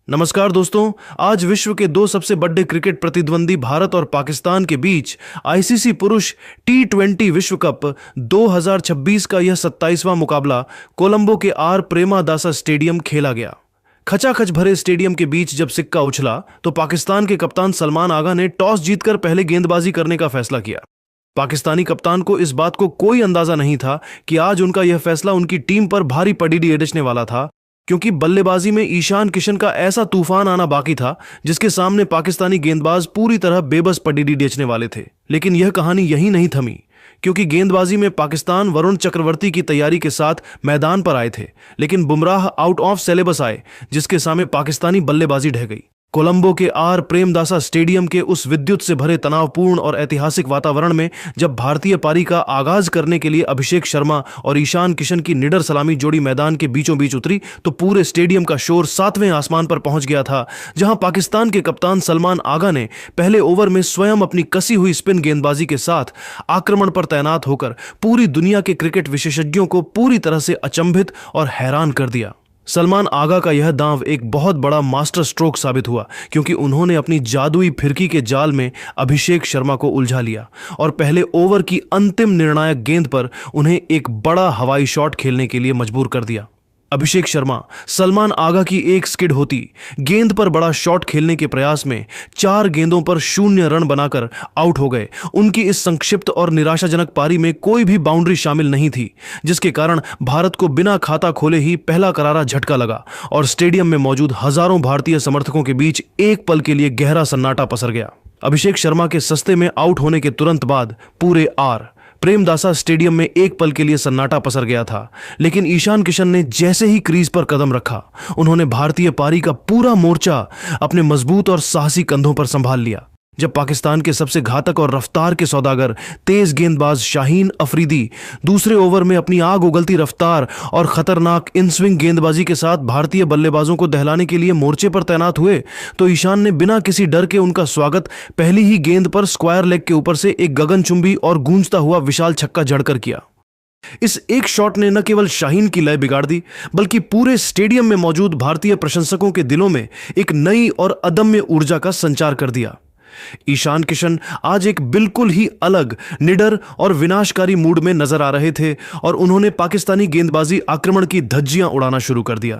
नमस्कार दोस्तों। आज विश्व के दो सबसे बड़े क्रिकेट प्रतिद्वंदी भारत और पाकिस्तान के बीच आईसीसी पुरुष T20 विश्व कप 2026 का यह 27वां मुकाबला कोलंबो के आर प्रेमादासा स्टेडियम खेला गया। खचाखच भरे स्टेडियम के बीच जब सिक्का उछला तो पाकिस्तान के कप्तान सलमान आगा ने टॉस जीतकर पहले गेंदबाजी करने का फैसला किया। पाकिस्तानी कप्तान को इस बात को कोई अंदाजा नहीं था कि आज उनका यह फैसला उनकी टीम पर भारी पड़ीडी एड़चने वाला था, क्योंकि बल्लेबाजी में ईशान किशन का ऐसा तूफान आना बाकी था जिसके सामने पाकिस्तानी गेंदबाज पूरी तरह बेबस पड़ीडी बेचने वाले थे। लेकिन यह कहानी यहीं नहीं थमी, क्योंकि गेंदबाजी में पाकिस्तान वरुण चक्रवर्ती की तैयारी के साथ मैदान पर आए थे, लेकिन बुमराह आउट ऑफ सिलेबस आए, जिसके सामने पाकिस्तानी बल्लेबाजी ढह गई। कोलंबो के आर प्रेमदासा स्टेडियम के उस विद्युत से भरे तनावपूर्ण और ऐतिहासिक वातावरण में जब भारतीय पारी का आगाज करने के लिए अभिषेक शर्मा और ईशान किशन की निडर सलामी जोड़ी मैदान के बीचों बीच उतरी तो पूरे स्टेडियम का शोर 7वें आसमान पर पहुंच गया था, जहां पाकिस्तान के कप्तान सलमान आगा ने पहले ओवर में स्वयं अपनी कसी हुई स्पिन गेंदबाजी के साथ आक्रमण पर तैनात होकर पूरी दुनिया के क्रिकेट विशेषज्ञों को पूरी तरह से अचंभित और हैरान कर दिया। सलमान आगा का यह दांव एक बहुत बड़ा मास्टर स्ट्रोक साबित हुआ, क्योंकि उन्होंने अपनी जादुई फिरकी के जाल में अभिषेक शर्मा को उलझा लिया और पहले ओवर की अंतिम निर्णायक गेंद पर उन्हें एक बड़ा हवाई शॉट खेलने के लिए मजबूर कर दिया। अभिषेक शर्मा सलमान आगा की एक स्किड होती गेंद पर बड़ा शॉट खेलने के प्रयास में 4 गेंदों पर 0 रन बनाकर आउट हो गए। उनकी इस संक्षिप्त और निराशाजनक पारी में कोई भी बाउंड्री शामिल नहीं थी, जिसके कारण भारत को बिना खाता खोले ही पहला करारा झटका लगा और स्टेडियम में मौजूद हजारों भारतीय समर्थकों के बीच एक पल के लिए गहरा सन्नाटा पसर गया। अभिषेक शर्मा के सस्ते में आउट होने के तुरंत बाद पूरे आर प्रेमदासा स्टेडियम में एक पल के लिए सन्नाटा पसर गया था, लेकिन ईशान किशन ने जैसे ही क्रीज पर कदम रखा, उन्होंने भारतीय पारी का पूरा मोर्चा अपने मजबूत और साहसी कंधों पर संभाल लिया। जब पाकिस्तान के सबसे घातक और रफ्तार के सौदागर तेज गेंदबाज शाहीन अफरीदी दूसरे ओवर में अपनी आग उगलती रफ्तार और खतरनाक इन स्विंग गेंदबाजी के साथ भारतीय बल्लेबाजों को दहलाने के लिए मोर्चे पर तैनात हुए, तो ईशान ने बिना किसी डर के उनका स्वागत पहली ही गेंद पर स्क्वायर लेग के ऊपर से एक गगनचुंबी और गूंजता हुआ विशाल छक्का जड़कर किया। इस एक शॉट ने न केवल शाहीन की लय बिगाड़ दी, बल्कि पूरे स्टेडियम में मौजूद भारतीय प्रशंसकों के दिलों में एक नई और अदम्य ऊर्जा का संचार कर दिया। ईशान किशन आज एक बिल्कुल ही अलग, निडर और विनाशकारी मूड में नजर आ रहे थे और उन्होंने पाकिस्तानी गेंदबाजी आक्रमण की धज्जियां उड़ाना शुरू कर दिया।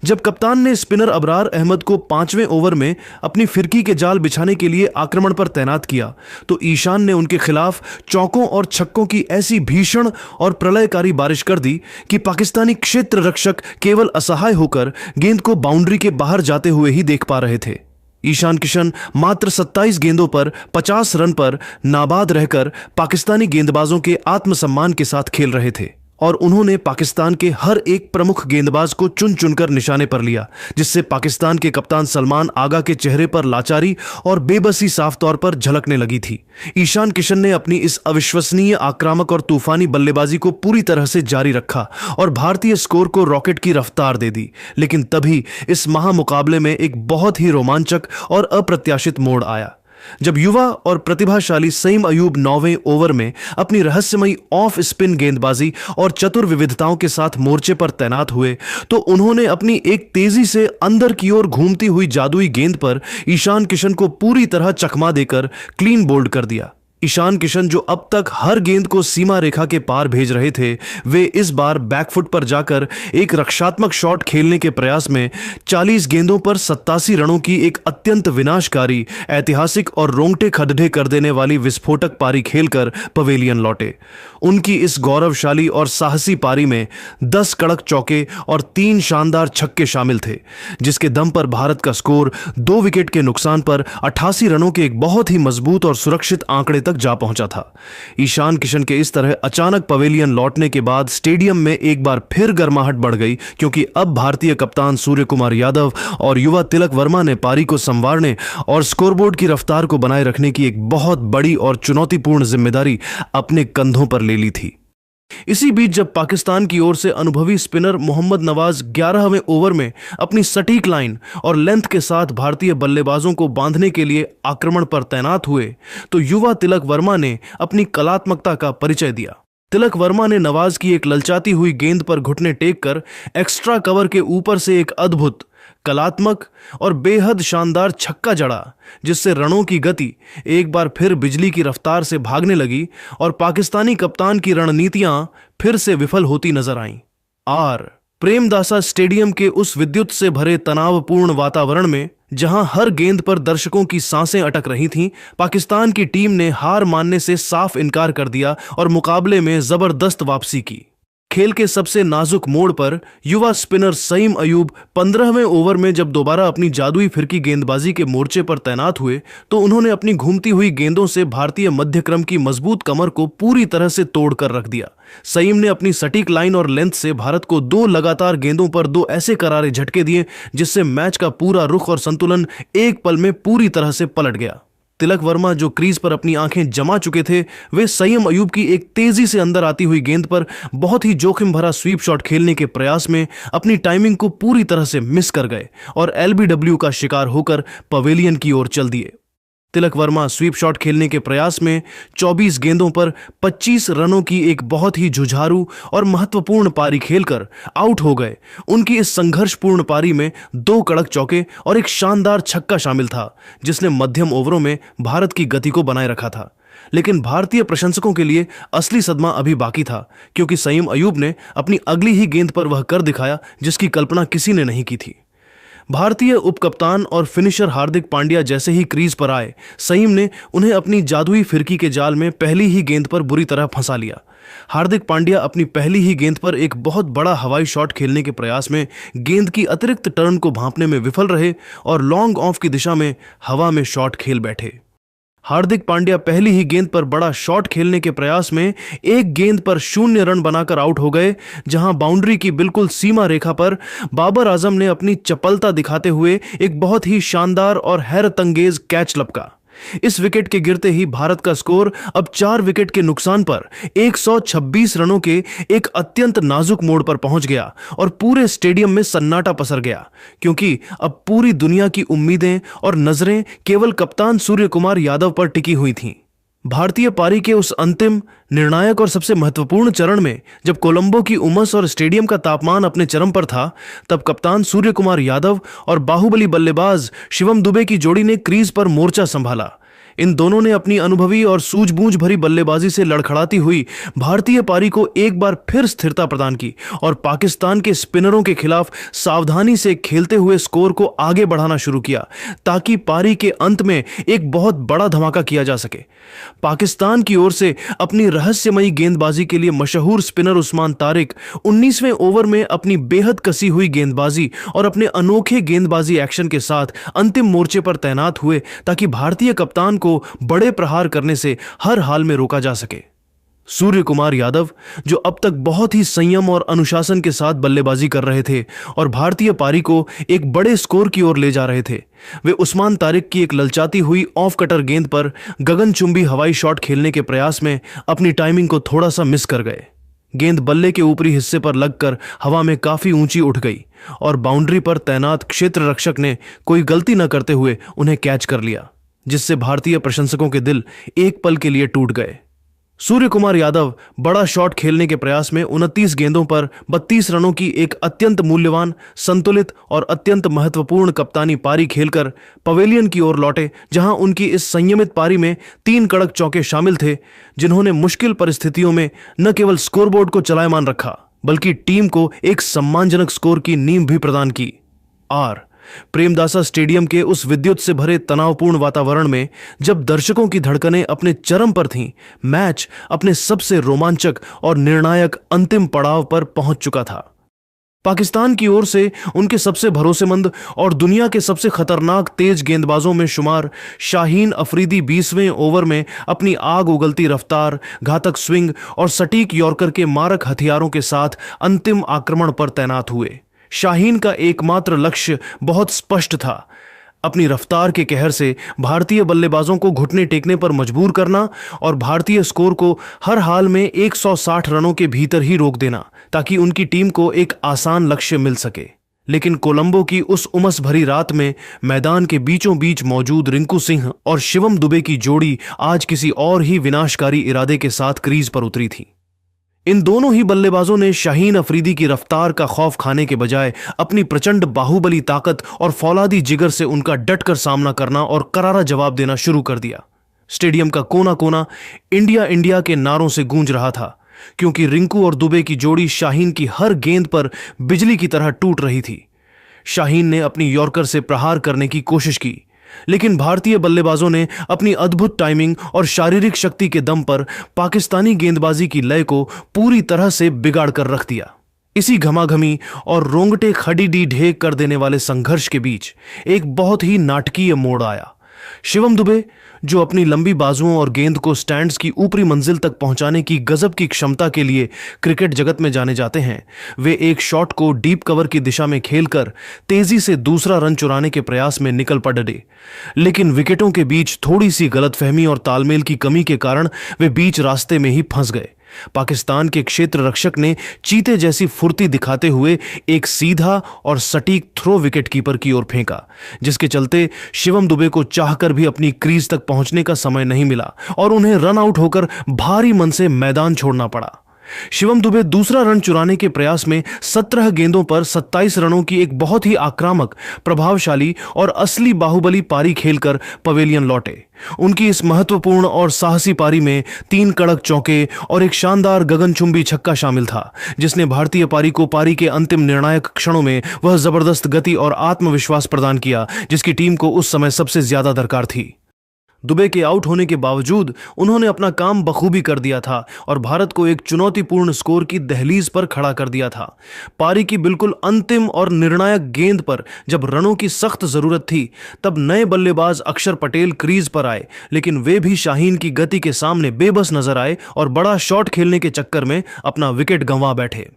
जब कप्तान ने स्पिनर अबरार अहमद को 5वें ओवर में अपनी फिरकी के जाल बिछाने के लिए आक्रमण पर तैनात किया, तो ईशान ने उनके खिलाफ चौकों और छक्कों की ऐसी भीषण और प्रलयकारी बारिश कर दी कि पाकिस्तानी क्षेत्र रक्षक केवल असहाय होकर गेंद को बाउंड्री के बाहर जाते हुए ही देख पा रहे थे। ईशान किशन मात्र 27 गेंदों पर 50 रन पर नाबाद रहकर पाकिस्तानी गेंदबाजों के आत्मसम्मान के साथ खेल रहे थे और उन्होंने पाकिस्तान के हर एक प्रमुख गेंदबाज को चुन चुनकर निशाने पर लिया, जिससे पाकिस्तान के कप्तान सलमान आगा के चेहरे पर लाचारी और बेबसी साफ तौर पर झलकने लगी थी। ईशान किशन ने अपनी इस अविश्वसनीय आक्रामक और तूफानी बल्लेबाजी को पूरी तरह से जारी रखा और भारतीय स्कोर को रॉकेट की रफ्तार दे दी। लेकिन तभी इस महामुकाबले में एक बहुत ही रोमांचक और अप्रत्याशित मोड़ आया, जब युवा और प्रतिभाशाली सईम अयूब 9वें ओवर में अपनी रहस्यमयी ऑफ स्पिन गेंदबाजी और चतुर विविधताओं के साथ मोर्चे पर तैनात हुए, तो उन्होंने अपनी एक तेजी से अंदर की ओर घूमती हुई जादुई गेंद पर ईशान किशन को पूरी तरह चकमा देकर क्लीन बोल्ड कर दिया। ईशान किशन, जो अब तक हर गेंद को सीमा रेखा के पार भेज रहे थे, वे इस बार बैकफुट पर जाकर एक रक्षात्मक शॉट खेलने के प्रयास में 40 गेंदों पर 87 रनों की एक अत्यंत विनाशकारी, ऐतिहासिक और रोंगटे खड़े कर देने वाली विस्फोटक पारी खेलकर पवेलियन लौटे। उनकी इस गौरवशाली और साहसी पारी में 10 कड़क चौके और 3 शानदार छक्के शामिल थे, जिसके दम पर भारत का स्कोर 2 विकेट के नुकसान पर 88 रनों के एक बहुत ही मजबूत और सुरक्षित आंकड़े तक जा पहुंचा था। ईशान किशन के इस तरह अचानक पवेलियन लौटने के बाद स्टेडियम में एक बार फिर गर्माहट बढ़ गई, क्योंकि अब भारतीय कप्तान सूर्य कुमार यादव और युवा तिलक वर्मा ने पारी को संवारने और स्कोरबोर्ड की रफ्तार को बनाए रखने की एक बहुत बड़ी और चुनौतीपूर्ण जिम्मेदारी अपने कंधों पर ले ली थी। इसी बीच जब पाकिस्तान की ओर से अनुभवी स्पिनर मोहम्मद नवाज 11वें ओवर में अपनी सटीक लाइन और लेंथ के साथ भारतीय बल्लेबाजों को बांधने के लिए आक्रमण पर तैनात हुए, तो युवा तिलक वर्मा ने अपनी कलात्मकता का परिचय दिया। तिलक वर्मा ने नवाज की एक ललचाती हुई गेंद पर घुटने टेक कर एक्स्ट्रा कवर के ऊपर से एक अद्भुत कलात्मक और बेहद शानदार छक्का जड़ा, जिससे रनों की गति एक बार फिर बिजली की रफ्तार से भागने लगी और पाकिस्तानी कप्तान की रणनीतियां फिर से विफल होती नजर आईं। प्रेमदासा स्टेडियम के उस विद्युत से भरे तनावपूर्ण वातावरण में, जहां हर गेंद पर दर्शकों की सांसें अटक रही थीं, पाकिस्तान की टीम ने हार मानने से साफ इनकार कर दिया और मुकाबले में जबरदस्त वापसी की। खेल के सबसे नाजुक मोड़ पर युवा स्पिनर सईम अयूब 15वें ओवर में जब दोबारा अपनी जादुई फिरकी गेंदबाजी के मोर्चे पर तैनात हुए तो उन्होंने अपनी घूमती हुई गेंदों से भारतीय मध्यक्रम की मजबूत कमर को पूरी तरह से तोड़कर रख दिया। सईम ने अपनी सटीक लाइन और लेंथ से भारत को 2 लगातार गेंदों पर 2 ऐसे करारे झटके दिए जिससे मैच का पूरा रुख और संतुलन एक पल में पूरी तरह से पलट गया। तिलक वर्मा, जो क्रीज पर अपनी आंखें जमा चुके थे, वे सईम अयूब की एक तेजी से अंदर आती हुई गेंद पर बहुत ही जोखिम भरा स्वीप शॉट खेलने के प्रयास में अपनी टाइमिंग को पूरी तरह से मिस कर गए और एलबीडब्ल्यू का शिकार होकर पवेलियन की ओर चल दिए। तिलक वर्मा स्वीप शॉट खेलने के प्रयास में 24 गेंदों पर 25 रनों की एक बहुत ही जुझारू और महत्वपूर्ण पारी खेलकर आउट हो गए। उनकी इस संघर्षपूर्ण पारी में 2 कड़क चौके और एक शानदार छक्का शामिल था, जिसने मध्यम ओवरों में भारत की गति को बनाए रखा था। लेकिन भारतीय प्रशंसकों के लिए असली सदमा अभी बाकी था, क्योंकि सईम अयूब ने अपनी अगली ही गेंद पर वह कर दिखाया जिसकी कल्पना किसी ने नहीं की थी। भारतीय उपकप्तान और फिनिशर हार्दिक पांड्या जैसे ही क्रीज पर आए, सईम ने उन्हें अपनी जादुई फिरकी के जाल में पहली ही गेंद पर बुरी तरह फंसा लिया। हार्दिक पांड्या अपनी पहली ही गेंद पर एक बहुत बड़ा हवाई शॉट खेलने के प्रयास में गेंद की अतिरिक्त टर्न को भांपने में विफल रहे और लॉन्ग ऑफ की दिशा में हवा में शॉट खेल बैठे। हार्दिक पांड्या पहली ही गेंद पर बड़ा शॉट खेलने के प्रयास में एक गेंद पर 0 रन बनाकर आउट हो गए, जहां बाउंड्री की बिल्कुल सीमा रेखा पर बाबर आजम ने अपनी चपलता दिखाते हुए एक बहुत ही शानदार और हैरतअंगेज कैच लपका। इस विकेट के गिरते ही भारत का स्कोर अब 4 विकेट के नुकसान पर 126 रनों के एक अत्यंत नाजुक मोड़ पर पहुंच गया और पूरे स्टेडियम में सन्नाटा पसर गया, क्योंकि अब पूरी दुनिया की उम्मीदें और नजरें केवल कप्तान सूर्य कुमार यादव पर टिकी हुई थीं। भारतीय पारी के उस अंतिम, निर्णायक और सबसे महत्वपूर्ण चरण में जब कोलंबो की उमस और स्टेडियम का तापमान अपने चरम पर था, तब कप्तान सूर्य कुमार यादव और बाहुबली बल्लेबाज शिवम दुबे की जोड़ी ने क्रीज पर मोर्चा संभाला। इन दोनों ने अपनी अनुभवी और सूझबूझ भरी बल्लेबाजी से लड़खड़ाती हुई भारतीय पारी को एक बार फिर स्थिरता प्रदान की और पाकिस्तान के स्पिनरों के खिलाफ सावधानी से खेलते हुए स्कोर को आगे बढ़ाना शुरू किया, ताकि पारी के अंत में एक बहुत बड़ा धमाका किया जा सके। पाकिस्तान की ओर से अपनी रहस्यमयी गेंदबाजी के लिए मशहूर स्पिनर उस्मान तारिक 19वें ओवर में अपनी बेहद कसी हुई गेंदबाजी और अपने अनोखे गेंदबाजी एक्शन के साथ अंतिम मोर्चे पर तैनात हुए, ताकि भारतीय कप्तान को बड़े प्रहार करने से हर हाल में रोका जा सके। सूर्य कुमार यादव, जो अब तक बहुत ही संयम और अनुशासन के साथ बल्लेबाजी कर रहे थे और भारतीय पारी को एक बड़े स्कोर की ओर ले जा रहे थे, वे उस्मान तारिक की एक ललचाती हुई ऑफ कटर गेंद पर गगनचुंबी हवाई शॉट खेलने के प्रयास में अपनी टाइमिंग को थोड़ा सा मिस कर गए। गेंद बल्ले के ऊपरी हिस्से पर लगकर हवा में काफी ऊंची उठ गई और बाउंड्री पर तैनात क्षेत्र रक्षक ने कोई गलती न करते हुए उन्हें कैच कर लिया, जिससे भारतीय प्रशंसकों के दिल एक पल के लिए टूट गए। सूर्य कुमार यादव बड़ा शॉट खेलने के प्रयास में 29 गेंदों पर 32 रनों की एक अत्यंत मूल्यवान, संतुलित और अत्यंत महत्वपूर्ण कप्तानी पारी खेलकर पवेलियन की ओर लौटे, जहां उनकी इस संयमित पारी में 3 कड़क चौके शामिल थे, जिन्होंने मुश्किल परिस्थितियों में न केवल स्कोरबोर्ड को चलायमान रखा, बल्कि टीम को एक सम्मानजनक स्कोर की नींव भी प्रदान की। प्रेमदासा स्टेडियम के उस विद्युत से भरे तनावपूर्ण वातावरण में जब दर्शकों की धड़कनें अपने चरम पर थीं, मैच अपने सबसे रोमांचक और निर्णायक अंतिम पड़ाव पर पहुंच चुका था। पाकिस्तान की ओर से उनके सबसे भरोसेमंद और दुनिया के सबसे खतरनाक तेज गेंदबाजों में शुमार शाहीन अफरीदी 20वें ओवर में अपनी आग उगलती रफ्तार, घातक स्विंग और सटीक यॉर्कर के मारक हथियारों के साथ अंतिम आक्रमण पर तैनात हुए। शाहीन का एकमात्र लक्ष्य बहुत स्पष्ट था, अपनी रफ्तार के कहर से भारतीय बल्लेबाजों को घुटने टेकने पर मजबूर करना और भारतीय स्कोर को हर हाल में 160 रनों के भीतर ही रोक देना, ताकि उनकी टीम को एक आसान लक्ष्य मिल सके। लेकिन कोलंबो की उस उमस भरी रात में मैदान के बीचों बीच मौजूद रिंकू सिंह और शिवम दुबे की जोड़ी आज किसी और ही विनाशकारी इरादे के साथ क्रीज पर उतरी थी। इन दोनों ही बल्लेबाजों ने शाहीन अफरीदी की रफ्तार का खौफ खाने के बजाय अपनी प्रचंड बाहुबली ताकत और फौलादी जिगर से उनका डटकर सामना करना और करारा जवाब देना शुरू कर दिया। स्टेडियम का कोना कोना इंडिया इंडिया के नारों से गूंज रहा था, क्योंकि रिंकू और दुबे की जोड़ी शाहीन की हर गेंद पर बिजली की तरह टूट रही थी। शाहीन ने अपनी यॉर्कर से प्रहार करने की कोशिश की, लेकिन भारतीय बल्लेबाजों ने अपनी अद्भुत टाइमिंग और शारीरिक शक्ति के दम पर पाकिस्तानी गेंदबाजी की लय को पूरी तरह से बिगाड़ कर रख दिया। इसी घमाघमी और रोंगटे खड़ीडी ढेक कर देने वाले संघर्ष के बीच एक बहुत ही नाटकीय मोड़ आया। शिवम दुबे, जो अपनी लंबी बाजुओं और गेंद को स्टैंड्स की ऊपरी मंजिल तक पहुंचाने की गजब की क्षमता के लिए क्रिकेट जगत में जाने जाते हैं, वे एक शॉट को डीप कवर की दिशा में खेलकर तेजी से दूसरा रन चुराने के प्रयास में निकल पड़े, लेकिन विकेटों के बीच थोड़ी सी गलतफहमी और तालमेल की कमी के कारण वे बीच रास्ते में ही फंस गए। पाकिस्तान के क्षेत्र रक्षक ने चीते जैसी फुर्ती दिखाते हुए एक सीधा और सटीक थ्रो विकेट कीपर की ओर फेंका, जिसके चलते शिवम दुबे को चाहकर भी अपनी क्रीज तक पहुंचने का समय नहीं मिला और उन्हें रन आउट होकर भारी मन से मैदान छोड़ना पड़ा। शिवम दुबे दूसरा रन चुराने के प्रयास में 17 गेंदों पर 27 रनों की एक बहुत ही आक्रामक, प्रभावशाली और असली बाहुबली पारी खेलकर पवेलियन लौटे। उनकी इस महत्वपूर्ण और साहसी पारी में 3 कड़क चौके और एक शानदार गगनचुंबी छक्का शामिल था, जिसने भारतीय पारी को पारी के अंतिम निर्णायक क्षणों में वह जबरदस्त गति और आत्मविश्वास प्रदान किया जिसकी टीम को उस समय सबसे ज्यादा दरकार थी। दुबे के आउट होने के बावजूद उन्होंने अपना काम बखूबी कर दिया था और भारत को एक चुनौतीपूर्ण स्कोर की दहलीज पर खड़ा कर दिया था। पारी की बिल्कुल अंतिम और निर्णायक गेंद पर जब रनों की सख्त जरूरत थी, तब नए बल्लेबाज अक्षर पटेल क्रीज पर आए, लेकिन वे भी शाहीन की गति के सामने बेबस नजर आए और बड़ा शॉट खेलने के चक्कर में अपना विकेट गंवा बैठे।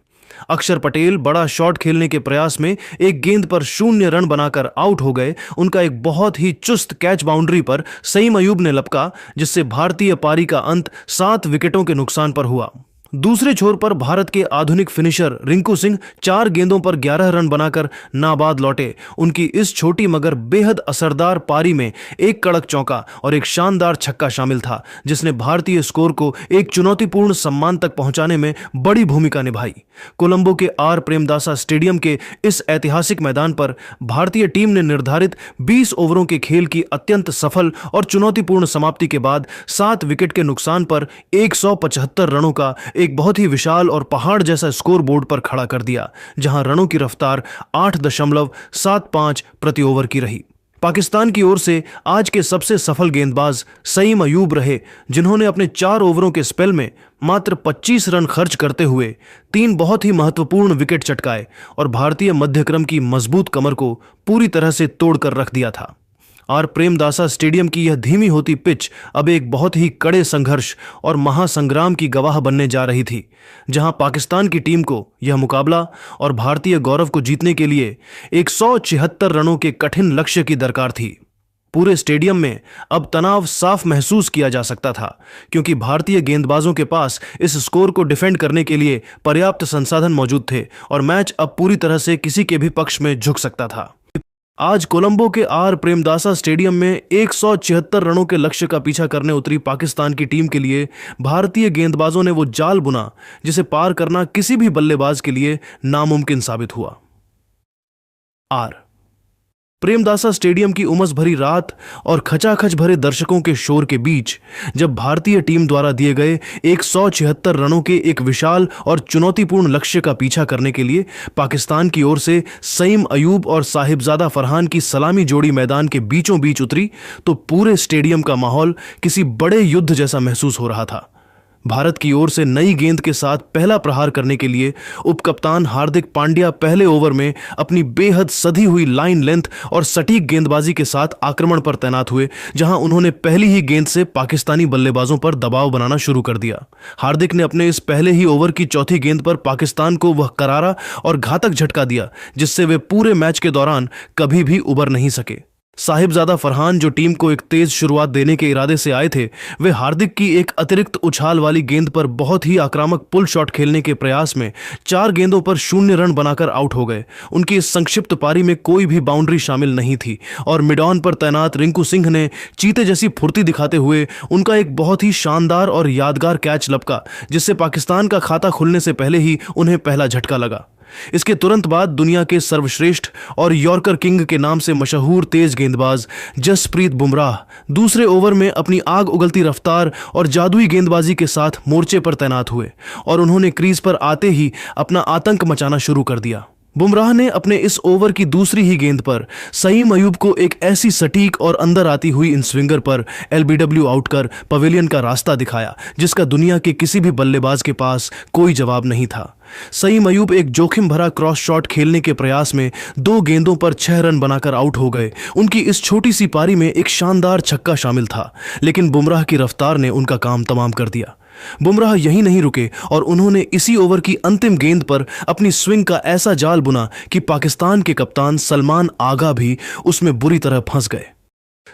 अक्षर पटेल बड़ा शॉट खेलने के प्रयास में एक गेंद पर 0 रन बनाकर आउट हो गए। उनका एक बहुत ही चुस्त कैच बाउंड्री पर सईम अयूब ने लपका, जिससे भारतीय पारी का अंत 7 विकेटों के नुकसान पर हुआ। दूसरे छोर पर भारत के आधुनिक फिनिशर रिंकू सिंह 4 गेंदों पर 11 रन बनाकर नाबाद लौटे। उनकी इस छोटी मगर बेहद असरदार पारी में एक कड़क चौका और एक शानदार छक्का शामिल था, जिसने भारतीय स्कोर को एक चुनौतीपूर्ण सम्मान तक पहुंचाने में बड़ी भूमिका निभाई। कोलंबो के आर प्रेमदासा स्टेडियम के इस ऐतिहासिक मैदान पर भारतीय टीम ने निर्धारित 20 ओवरों के खेल की अत्यंत सफल और चुनौतीपूर्ण समाप्ति के बाद 7 विकेट के नुकसान पर 175 रनों का एक बहुत ही विशाल और पहाड़ जैसा स्कोर बोर्ड पर खड़ा कर दिया, जहां रनों की रफ्तार 8.75 प्रति ओवर की रही। पाकिस्तान की ओर से आज के सबसे सफल गेंदबाज सईम अयूब रहे, जिन्होंने अपने 4 ओवरों के स्पेल में मात्र 25 रन खर्च करते हुए 3 बहुत ही महत्वपूर्ण विकेट चटकाए और भारतीय मध्यक्रम की मजबूत कमर को पूरी तरह से तोड़कर रख दिया था। आर प्रेमदासा स्टेडियम की यह धीमी होती पिच अब एक बहुत ही कड़े संघर्ष और महासंग्राम की गवाह बनने जा रही थी, जहां पाकिस्तान की टीम को यह मुकाबला और भारतीय गौरव को जीतने के लिए 176 रनों के कठिन लक्ष्य की दरकार थी। पूरे स्टेडियम में अब तनाव साफ महसूस किया जा सकता था, क्योंकि भारतीय गेंदबाजों के पास इस स्कोर को डिफेंड करने के लिए पर्याप्त संसाधन मौजूद थे और मैच अब पूरी तरह से किसी के भी पक्ष में झुक सकता था। आज कोलंबो के आर प्रेमदासा स्टेडियम में 176 रनों के लक्ष्य का पीछा करने उतरी पाकिस्तान की टीम के लिए भारतीय गेंदबाजों ने वो जाल बुना जिसे पार करना किसी भी बल्लेबाज के लिए नामुमकिन साबित हुआ। आर प्रेमदासा स्टेडियम की उमस भरी रात और खचाखच भरे दर्शकों के शोर के बीच जब भारतीय टीम द्वारा दिए गए 176 रनों के एक विशाल और चुनौतीपूर्ण लक्ष्य का पीछा करने के लिए पाकिस्तान की ओर से सईम अयूब और साहिबजादा फरहान की सलामी जोड़ी मैदान के बीचों बीच उतरी, तो पूरे स्टेडियम का माहौल किसी बड़े युद्ध जैसा महसूस हो रहा था। भारत की ओर से नई गेंद के साथ पहला प्रहार करने के लिए उपकप्तान हार्दिक पांड्या पहले ओवर में अपनी बेहद सधी हुई लाइन लेंथ और सटीक गेंदबाजी के साथ आक्रमण पर तैनात हुए, जहां उन्होंने पहली ही गेंद से पाकिस्तानी बल्लेबाजों पर दबाव बनाना शुरू कर दिया। हार्दिक ने अपने इस पहले ही ओवर की चौथी गेंद पर पाकिस्तान को वह करारा और घातक झटका दिया जिससे वे पूरे मैच के दौरान कभी भी उबर नहीं सके। साहिबजादा फरहान जो टीम को एक तेज शुरुआत देने के इरादे से आए थे, वे हार्दिक की एक अतिरिक्त उछाल वाली गेंद पर बहुत ही आक्रामक पुल शॉट खेलने के प्रयास में 4 गेंदों पर 0 रन बनाकर आउट हो गए। उनकी इस संक्षिप्त पारी में कोई भी बाउंड्री शामिल नहीं थी और मिड ऑन पर तैनात रिंकू सिंह ने चीते जैसी फुर्ती दिखाते हुए उनका एक बहुत ही शानदार और यादगार कैच लपका, जिससे पाकिस्तान का खाता खुलने से पहले ही उन्हें पहला झटका लगा। इसके तुरंत बाद दुनिया के सर्वश्रेष्ठ और यॉर्कर किंग के नाम से मशहूर तेज गेंदबाज जसप्रीत बुमराह दूसरे ओवर में अपनी आग उगलती रफ्तार और जादुई गेंदबाजी के साथ मोर्चे पर तैनात हुए और उन्होंने क्रीज पर आते ही अपना आतंक मचाना शुरू कर दिया। बुमराह ने अपने इस ओवर की दूसरी ही गेंद पर सईम अयूब को एक ऐसी सटीक और अंदर आती हुई इन स्विंगर पर एलबीडब्ल्यू आउट कर पवेलियन का रास्ता दिखाया, जिसका दुनिया के किसी भी बल्लेबाज के पास कोई जवाब नहीं था। सईम अयूब एक जोखिम भरा क्रॉस शॉट खेलने के प्रयास में 2 गेंदों पर 6 रन बनाकर आउट हो गए। उनकी इस छोटी सी पारी में एक शानदार छक्का शामिल था, लेकिन बुमराह की रफ्तार ने उनका काम तमाम कर दिया। बुमराह यहीं नहीं रुके और उन्होंने इसी ओवर की अंतिम गेंद पर अपनी स्विंग का ऐसा जाल बुना कि पाकिस्तान के कप्तान सलमान आगा भी उसमें बुरी तरह फंस गए।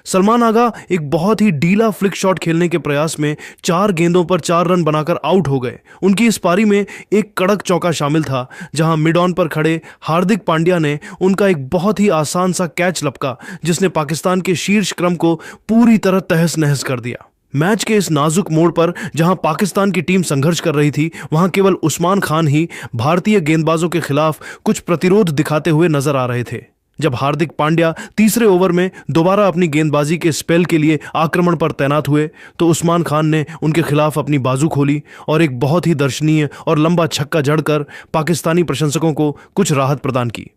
सलमान आगा एक बहुत ही ढीला फ्लिक शॉट खेलने के प्रयास में 4 गेंदों पर 4 रन बनाकर आउट हो गए। उनकी इस पारी में एक कड़क चौका शामिल था, जहां मिड ऑन पर खड़े हार्दिक पांड्या ने उनका एक बहुत ही आसान सा कैच लपका, जिसने पाकिस्तान के शीर्ष क्रम को पूरी तरह तहस नहस कर दिया। मैच के इस नाजुक मोड़ पर जहां पाकिस्तान की टीम संघर्ष कर रही थी, वहां केवल उस्मान खान ही भारतीय गेंदबाजों के खिलाफ कुछ प्रतिरोध दिखाते हुए नजर आ रहे थे। जब हार्दिक पांड्या तीसरे ओवर में दोबारा अपनी गेंदबाजी के स्पेल के लिए आक्रमण पर तैनात हुए, तो उस्मान खान ने उनके खिलाफ अपनी बाजू खोली और एक बहुत ही दर्शनीय और लंबा छक्का जड़कर पाकिस्तानी प्रशंसकों को कुछ राहत प्रदान की।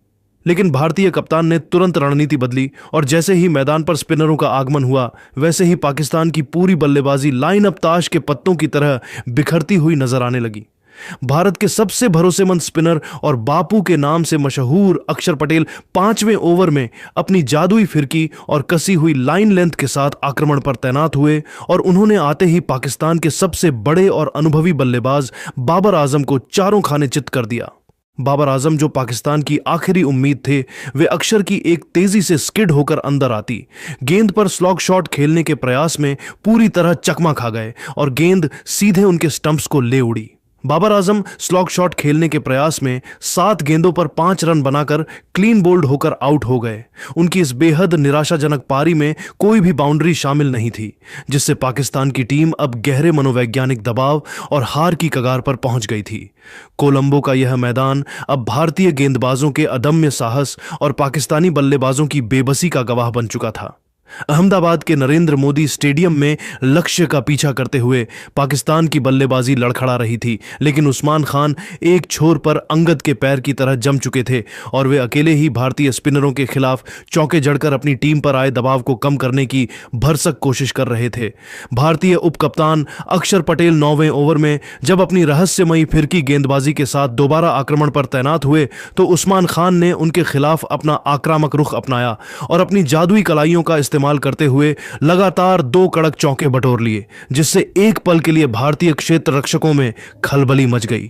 लेकिन भारतीय कप्तान ने तुरंत रणनीति बदली और जैसे ही मैदान पर स्पिनरों का आगमन हुआ, वैसे ही पाकिस्तान की पूरी बल्लेबाजी लाइनअप ताश के पत्तों की तरह बिखरती हुई नजर आने लगी। भारत के सबसे भरोसेमंद स्पिनर और बापू के नाम से मशहूर अक्षर पटेल 5वें ओवर में अपनी जादुई फिरकी और कसी हुई लाइन लेंथ के साथ आक्रमण पर तैनात हुए और उन्होंने आते ही पाकिस्तान के सबसे बड़े और अनुभवी बल्लेबाज बाबर आजम को चारों खाने चित कर दिया। बाबर आजम, जो पाकिस्तान की आखिरी उम्मीद थे, वे अक्षर की एक तेजी से स्किड होकर अंदर आती गेंद पर स्लॉग शॉट खेलने के प्रयास में पूरी तरह चकमा खा गए और गेंद सीधे उनके स्टंप्स को ले उड़ी। बाबर आजम स्लॉग शॉट खेलने के प्रयास में 7 गेंदों पर 5 रन बनाकर क्लीन बोल्ड होकर आउट हो गए। उनकी इस बेहद निराशाजनक पारी में कोई भी बाउंड्री शामिल नहीं थी, जिससे पाकिस्तान की टीम अब गहरे मनोवैज्ञानिक दबाव और हार की कगार पर पहुंच गई थी। कोलंबो का यह मैदान अब भारतीय गेंदबाजों के अदम्य साहस और पाकिस्तानी बल्लेबाजों की बेबसी का गवाह बन चुका था। अहमदाबाद के नरेंद्र मोदी स्टेडियम में लक्ष्य का पीछा करते हुए पाकिस्तान की बल्लेबाजी लड़खड़ा रही थी, लेकिन उस्मान खान एक छोर पर अंगद के पैर की तरह जम चुके थे और वे अकेले ही भारतीय स्पिनरों के खिलाफ चौके जड़कर अपनी टीम पर आए दबाव को कम करने की भरसक कोशिश कर रहे थे। भारतीय उप कप्तान अक्षर पटेल 9वें ओवर में जब अपनी रहस्यमयी फिरकी गेंदबाजी के साथ दोबारा आक्रमण पर तैनात हुए, तो उस्मान खान ने उनके खिलाफ अपना आक्रामक रुख अपनाया और अपनी जादुई कलाइयों का इस्तेमाल करते हुए लगातार 2 कड़क चौके बटोर लिए, जिससे एक पल के लिए भारतीय क्षेत्र रक्षकों में खलबली मच गई।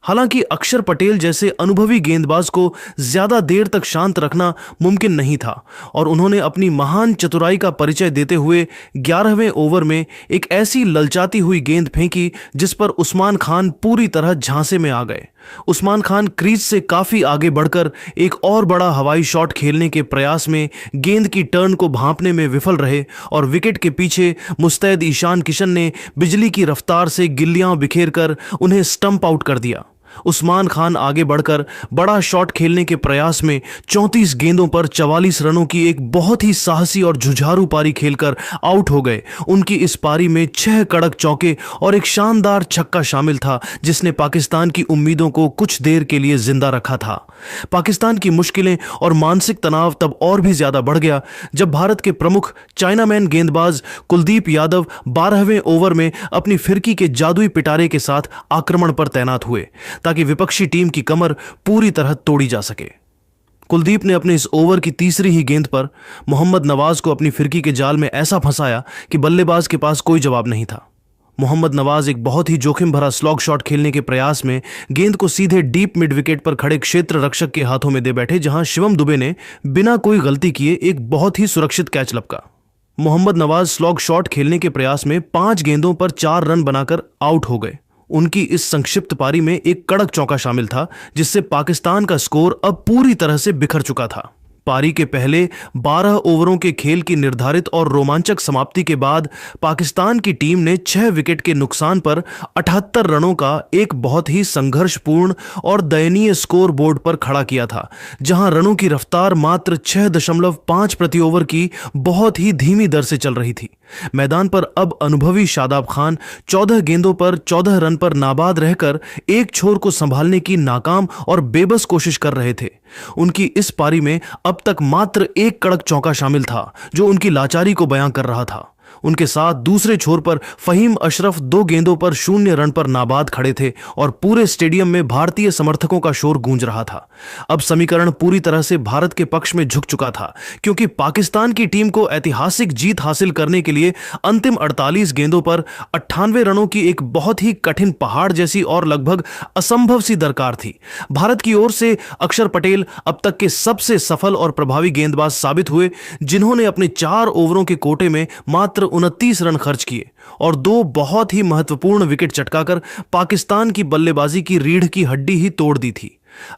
हालांकि अक्षर पटेल जैसे अनुभवी गेंदबाज को ज्यादा देर तक शांत रखना मुमकिन नहीं था और उन्होंने अपनी महान चतुराई का परिचय देते हुए 11वें ओवर में एक ऐसी ललचाती हुई गेंद फेंकी जिस पर उस्मान खान पूरी तरह झांसे में आ गए। उस्मान खान क्रीज से काफी आगे बढ़कर एक और बड़ा हवाई शॉट खेलने के प्रयास में गेंद की टर्न को भांपने में विफल रहे और विकेट के पीछे मुस्तैद ईशान किशन ने बिजली की रफ्तार से गिल्लियां बिखेरकर उन्हें स्टंप आउट कर दिया। उस्मान खान आगे बढ़कर बड़ा शॉट खेलने के प्रयास में 34 गेंदों पर 44 रनों की एक बहुत ही साहसी और जुझारू पारी खेलकर आउट हो गए। उनकी इस पारी में 6 कड़क चौके और एक शानदार छक्का शामिल था, जिसने पाकिस्तान की उम्मीदों को कुछ देर के लिए जिंदा रखा था। पाकिस्तान की मुश्किलें और मानसिक तनाव तब और भी ज्यादा बढ़ गया जब भारत के प्रमुख चाइनामैन गेंदबाज कुलदीप यादव 12वें ओवर में अपनी फिरकी के जादुई पिटारे के साथ आक्रमण पर तैनात हुए ताकि विपक्षी टीम की कमर पूरी तरह तोड़ी जा सके। कुलदीप ने अपने इस ओवर की तीसरी ही गेंद पर मोहम्मद नवाज को अपनी फिरकी के जाल में ऐसा फंसाया कि बल्लेबाज के पास कोई जवाब नहीं था। मोहम्मद नवाज एक बहुत ही जोखिम भरा स्लॉग शॉट खेलने के प्रयास में गेंद को सीधे डीप मिड विकेट पर खड़े क्षेत्र रक्षक के हाथों में दे बैठे, जहां शिवम दुबे ने बिना कोई गलती किए एक बहुत ही सुरक्षित कैच लपका। मोहम्मद नवाज स्लॉग शॉट खेलने के प्रयास में 5 गेंदों पर 4 रन बनाकर आउट हो गए। उनकी इस संक्षिप्त पारी में एक कड़क चौका शामिल था, जिससे पाकिस्तान का स्कोर अब पूरी तरह से बिखर चुका था। पारी के पहले 12 ओवरों के खेल की निर्धारित और रोमांचक समाप्ति के बाद पाकिस्तान की टीम ने 6 विकेट के नुकसान पर 78 रनों का एक बहुत ही संघर्षपूर्ण और दयनीय स्कोर बोर्ड पर खड़ा किया था, जहां रनों की रफ्तार मात्र 6.5 प्रति ओवर की बहुत ही धीमी दर से चल रही थी। मैदान पर अब अनुभवी शादाब खान 14 गेंदों पर 14 रन पर नाबाद रहकर एक छोर को संभालने की नाकाम और बेबस कोशिश कर रहे थे। उनकी इस पारी में अब तक मात्र एक कड़क चौका शामिल था, जो उनकी लाचारी को बयां कर रहा था। उनके साथ दूसरे छोर पर फहीम अशरफ 2 गेंदों पर 0 रन पर नाबाद खड़े थे और पूरे स्टेडियम में भारतीय समर्थकों का शोर गूंज रहा था। अब समीकरण पूरी तरह से भारत के पक्ष में झुक चुका था, क्योंकि पाकिस्तान की टीम को ऐतिहासिक जीत हासिल करने के लिए अंतिम 48 गेंदों पर 98 रनों की एक बहुत ही कठिन पहाड़ जैसी और लगभग असंभव सी दरकार थी। भारत की ओर से अक्षर पटेल अब तक के सबसे सफल और प्रभावी गेंदबाज साबित हुए, जिन्होंने अपने 4 ओवरों के कोटे में मात्र 29 रन खर्च किए और 2 बहुत ही महत्वपूर्ण विकेट चटकाकर पाकिस्तान की बल्लेबाजी की रीढ़ की हड्डी ही तोड़ दी थी।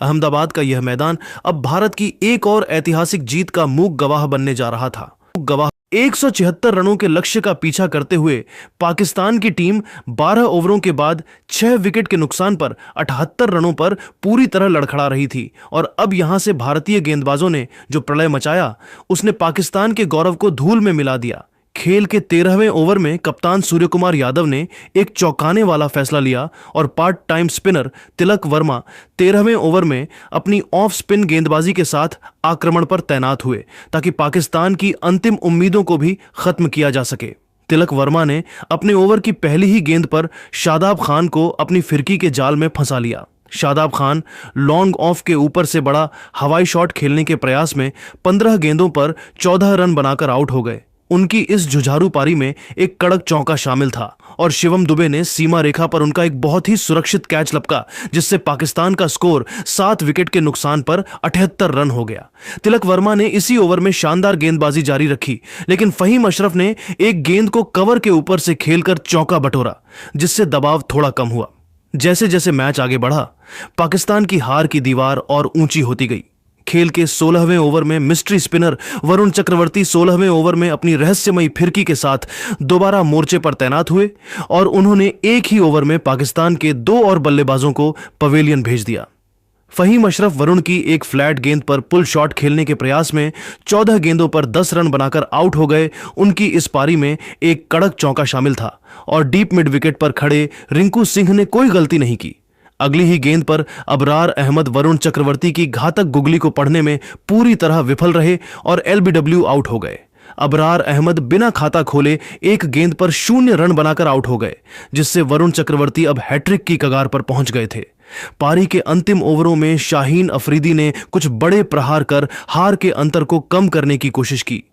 अहमदाबाद का यह मैदान अब भारत की एक और ऐतिहासिक जीत का मूक गवाह बनने जा रहा था। 176 रनों के लक्ष्य का पीछा करते हुए पाकिस्तान की टीम 12 ओवरों के बाद 6 विकेट के नुकसान पर 78 रनों पर पूरी तरह लड़खड़ा रही थी और अब यहां से भारतीय गेंदबाजों ने जो प्रलय मचाया, उसने पाकिस्तान के गौरव को धूल में मिला दिया। खेल के 13वें ओवर में कप्तान सूर्यकुमार यादव ने एक चौंकाने वाला फैसला लिया और part time spinner Tilak Varma 13वें over में अपनी ऑफ स्पिन गेंदबाजी के साथ आक्रमण पर तैनात हुए, ताकि पाकिस्तान की अंतिम उम्मीदों को भी खत्म किया जा सके। तिलक वर्मा ने अपने ओवर की पहली ही गेंद पर शादाब खान को अपनी फिरकी के जाल में फंसा लिया। शादाब खान लॉन्ग ऑफ के ऊपर से बड़ा हवाई शॉट खेलने के प्रयास में 15 गेंदों पर 14 रन बनाकर आउट हो गए। उनकी इस जुझारू पारी में एक कड़क चौका शामिल था और शिवम दुबे ने सीमा रेखा पर उनका एक बहुत ही सुरक्षित कैच लपका, जिससे पाकिस्तान का स्कोर 7 विकेट के नुकसान पर 78 रन हो गया। तिलक वर्मा ने इसी ओवर में शानदार गेंदबाजी जारी रखी, लेकिन फहीम अशरफ ने एक गेंद को कवर के ऊपर से खेलकर चौका बटोरा, जिससे दबाव थोड़ा कम हुआ। जैसे जैसे मैच आगे बढ़ा, पाकिस्तान की हार की दीवार और ऊंची होती गई। खेल के 16वें ओवर में mystery spinner Varun Chakravarthy 16वें over में अपनी रहस्यमयी फिरकी के साथ दोबारा मोर्चे पर तैनात हुए और उन्होंने एक ही ओवर में पाकिस्तान के 2 और बल्लेबाजों को पवेलियन भेज दिया। फहीम अशरफ वरुण की एक फ्लैट गेंद पर पुल शॉट खेलने के प्रयास में 14 गेंदों पर 10 रन बनाकर आउट हो गए। उनकी इस पारी में एक कड़क चौका शामिल था और डीप मिड विकेट पर खड़े रिंकू सिंह ने कोई गलती नहीं की। अगली ही गेंद पर अबरार अहमद वरुण चक्रवर्ती की घातक गुगली को पढ़ने में पूरी तरह विफल रहे और एलबीडब्ल्यू आउट हो गए। अबरार अहमद बिना खाता खोले एक गेंद पर 0 रन बनाकर आउट हो गए, जिससे वरुण चक्रवर्ती अब हैट्रिक की कगार पर पहुंच गए थे। पारी के अंतिम ओवरों में शाहीन अफरीदी ने कुछ बड़े प्रहार कर हार के अंतर को कम करने की कोशिश की।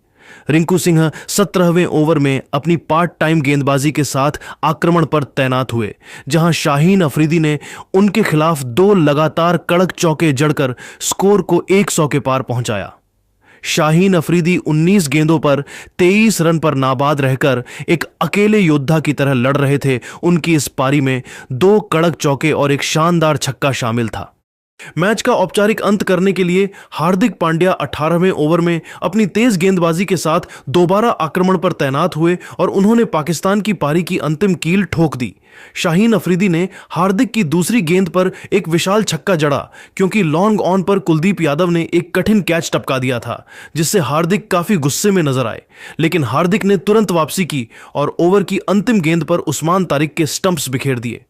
रिंकू सिंह 17वें ओवर में अपनी पार्ट टाइम गेंदबाजी के साथ आक्रमण पर तैनात हुए, जहां शाहीन अफरीदी ने उनके खिलाफ 2 लगातार कड़क चौके जड़कर स्कोर को 100 के पार पहुंचाया। शाहीन अफरीदी 19 गेंदों पर 23 रन पर नाबाद रहकर एक अकेले योद्धा की तरह लड़ रहे थे। उनकी इस पारी में 2 कड़क चौके और एक शानदार छक्का शामिल था। मैच का औपचारिक अंत करने के लिए हार्दिक पांड्या 18वें ओवर में अपनी तेज गेंदबाजी के साथ दोबारा आक्रमण पर तैनात हुए और उन्होंने पाकिस्तान की पारी की अंतिम कील ठोक दी। शाहीन अफरीदी ने हार्दिक की दूसरी गेंद पर एक विशाल छक्का जड़ा, क्योंकि लॉन्ग ऑन पर कुलदीप यादव ने एक कठिन कैच टपका दिया था, जिससे हार्दिक काफी गुस्से में नजर आए। लेकिन हार्दिक ने तुरंत वापसी की और ओवर की अंतिम गेंद पर उस्मान तारिक के स्टंप्स बिखेर दिए।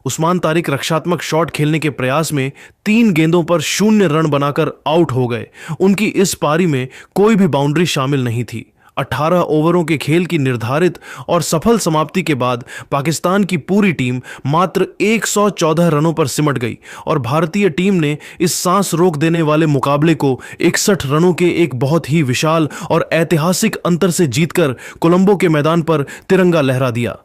उस्मान तारिक रक्षात्मक शॉट खेलने के प्रयास में 3 गेंदों पर 0 रन बनाकर आउट हो गए। उनकी इस पारी में कोई भी बाउंड्री शामिल नहीं थी। 18 ओवरों के खेल की निर्धारित और सफल समाप्ति के बाद पाकिस्तान की पूरी टीम मात्र 114 रनों पर सिमट गई और भारतीय टीम ने इस सांस रोक देने वाले मुकाबले को 61 रनों के एक बहुत ही विशाल और ऐतिहासिक अंतर से जीतकर कोलंबो के मैदान पर तिरंगा लहरा दिया।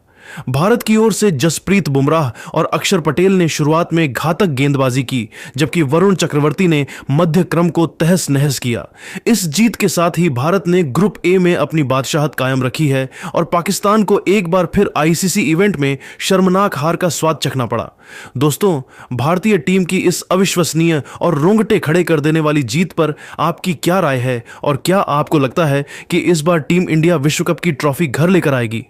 भारत की ओर से जसप्रीत बुमराह और अक्षर पटेल ने शुरुआत में घातक गेंदबाजी की, जबकि वरुण चक्रवर्ती ने मध्य क्रम को तहस नहस किया। इस जीत के साथ ही भारत ने ग्रुप ए में अपनी बादशाहत कायम रखी है और पाकिस्तान को एक बार फिर आईसीसी इवेंट में शर्मनाक हार का स्वाद चखना पड़ा। दोस्तों, भारतीय टीम की इस अविश्वसनीय और रोंगटे खड़े कर देने वाली जीत पर आपकी क्या राय है और क्या आपको लगता है कि इस बार टीम इंडिया विश्व कप की ट्रॉफी घर लेकर आएगी?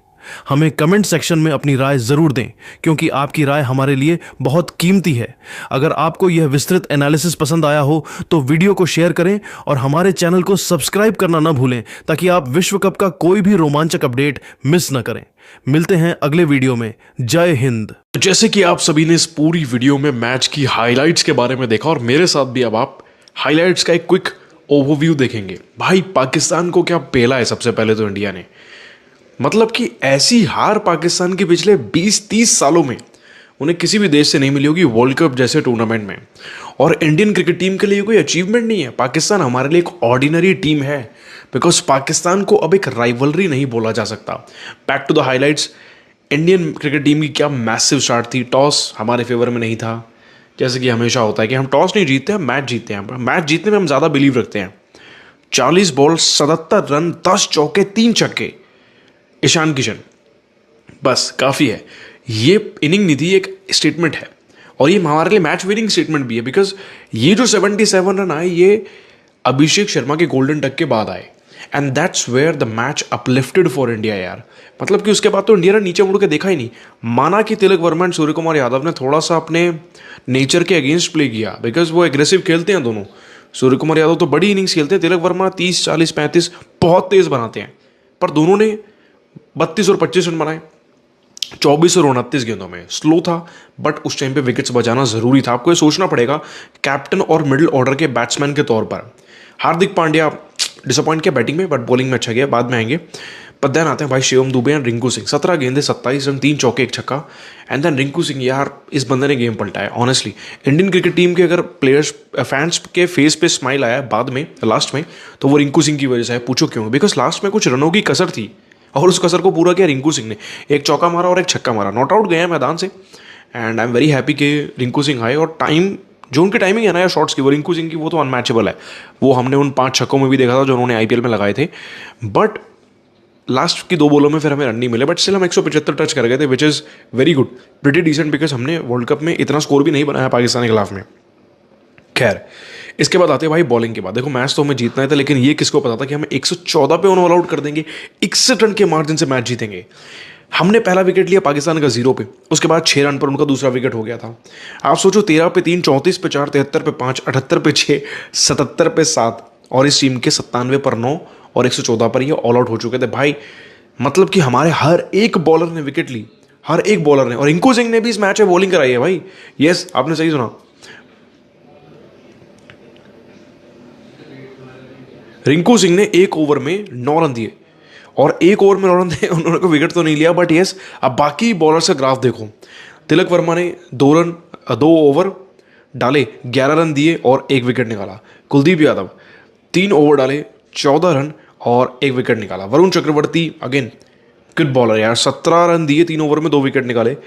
हमें कमेंट सेक्शन में अपनी राय जरूर दें, क्योंकि आपकी राय हमारे लिए बहुत कीमती है। अगर आपको यह विस्तृत एनालिसिस पसंद आया हो तो वीडियो को शेयर करें और हमारे चैनल को सब्सक्राइब करना न भूलें, ताकि आप विश्व कप का कोई भी रोमांचक अपडेट मिस न करें। मिलते हैं अगले वीडियो में। जय हिंद। जैसे कि आप सभी ने इस पूरी वीडियो में मैच की हाइलाइट्स के बारे में देखा और मेरे साथ भी अब आप हाइलाइट्स का एक क्विक ओवरव्यू देखेंगे। भाई, पाकिस्तान को क्या पेला है सबसे पहले तो इंडिया ने। मतलब कि ऐसी हार पाकिस्तान के पिछले 20-30 सालों में उन्हें किसी भी देश से नहीं मिली होगी वर्ल्ड कप जैसे टूर्नामेंट में। और इंडियन क्रिकेट टीम के लिए कोई अचीवमेंट नहीं है। पाकिस्तान हमारे लिए एक ऑर्डिनरी टीम है, बिकॉज पाकिस्तान को अब एक राइवलरी नहीं बोला जा सकता। Back to the highlights, Indian cricket team की क्या मैसिव स्टार्ट थी। टॉस हमारे फेवर में नहीं था, जैसे कि हमेशा होता है कि हम टॉस नहीं जीतते, हम मैच जीतते हैं। मैच जीतने में हम ज़्यादा बिलीव रखते हैं। 40 बॉल 77 रन 10 चौके 3 छक्के, ईशान किशन, बस काफ़ी है। ये इनिंग नहीं थी, एक स्टेटमेंट है और ये हमारे लिए मैच विनिंग स्टेटमेंट भी है, बिकॉज ये जो 77 रन आए ये अभिषेक शर्मा के गोल्डन डक के बाद आए and that's where the match uplifted for India यार। मतलब कि उसके बाद तो इंडिया ने नीचे मुड़ के देखा ही नहीं। माना कि तिलक वर्मा एंड सूर्य कुमार यादव ने थोड़ा सा अपने नेचर के अगेंस्ट प्ले किया, बिकॉज वो एग्रेसिव खेलते हैं दोनों। सूर्य कुमार यादव तो बड़ी इनिंग्स खेलते हैं, तिलक वर्मा 30, 40, 35 बहुत तेज बनाते हैं, पर दोनों ने 32 और 25 रन बनाए 24 और 29 गेंदों में। स्लो था, बट उस टाइम पे विकेट्स बचाना जरूरी था। आपको ये सोचना पड़ेगा कैप्टन और मिडिल ऑर्डर के बैट्समैन के तौर पर। हार्दिक पांड्या डिसअपॉइंट किया बैटिंग में, बट बॉलिंग में अच्छा गया, बाद में आएंगे। पर देन आते हैं भाई शिवम दुबे एंड रिंकू सिंह। 17 गेंदे 27 रन 3 चौके 1 छक्का। एंड देन रिंकू सिंह, यार इस बंदे ने गेम पलटा है ऑनेस्टली। इंडियन क्रिकेट टीम के अगर प्लेयर्स फैंस के फेस पे स्माइल आया बाद में लास्ट में, तो वो रिंकू सिंह की वजह से है। पूछो क्यों? बिकॉज लास्ट में कुछ रनों की कसर थी और उस कसर को पूरा किया रिंकू सिंह ने। एक चौका मारा और एक छक्का मारा, नॉट आउट गए मैदान से। And I am very happy कि रिंकू सिंह आए। और टाइम जो उनकी टाइमिंग है ना यार शॉट्स की, वो रिंकू सिंह की वो तो अनमैचेबल है। वो हमने उन 5 छक्कों में भी देखा था जो उन्होंने आईपीएल में लगाए थे। बट लास्ट की 2 बॉलों में फिर हमें रन नहीं मिले, बट स्टिल हम 175 टच कर गए थे, which is very good, pretty decent, because हमने वर्ल्ड कप में इतना स्कोर भी नहीं बनाया पाकिस्तान के खिलाफ में। खैर, इसके बाद आते हैं भाई बॉलिंग के बाद। देखो, मैच तो हमें जीतना ही था, लेकिन ये किसको पता था कि हमें 114 पे ऑल आउट कर देंगे, 61 रन के मार्जिन से मैच जीतेंगे। हमने पहला विकेट लिया पाकिस्तान का 0 पे, उसके बाद 6 रन पर उनका दूसरा विकेट हो गया था। आप सोचो, 13 पे 3, 34 पे 4, 73 पे 5, 78 पे 6, 77 पे 7 और इस टीम के 97 पर 9 और 114 पर ये ऑल आउट हो चुके थे भाई। मतलब कि हमारे हर एक बॉलर ने विकेट ली, हर एक बॉलर ने। और रिंकू सिंह ने भी इस मैच में बॉलिंग कराई है भाई। यस, आपने सही सुना, रिंकू सिंह ने 1 ओवर में 9 रन दिए और 1 ओवर में 9 रन दिए, उन्होंने कोई विकेट तो नहीं लिया, बट यस। अब बाकी बॉलर्स का ग्राफ देखो, तिलक वर्मा ने 2 ओवर डाले, 11 रन दिए और 1 विकेट निकाला। कुलदीप यादव 3 ओवर डाले, 14 रन और 1 विकेट निकाला। Varun Chakravarthy again good bowler यार, 17 रन दिए, 3 ओवर में 2 विकेट निकाले।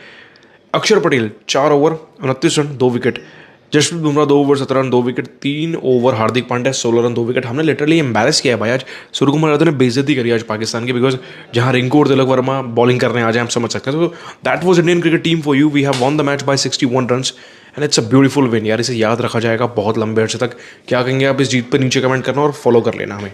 Axar Patel 4 over 29 run 2 wicket. Jasprit Bumrah 2 over 17 run 2 wicket. 3 over Hardik Pandya 16 run 2 wicket. हमने लिटरली एम्बैरेस किया है भाई आज। सूर्य कुमार यादव ने बेइज्जती करी आज पाकिस्तान की, बिकॉज जहां रिंकू और तिलक वर्मा बॉलिंग करने आ जाए, हम समझ सकते हैं। तो that was Indian cricket team for you. We have won the match by 61 run and it's a beautiful win यार। इसे याद रखा जाएगा बहुत लंबे अर्से तक। क्या कहेंगे आप इस जीत पर? नीचे कमेंट करना और फॉलो कर लेना हमें।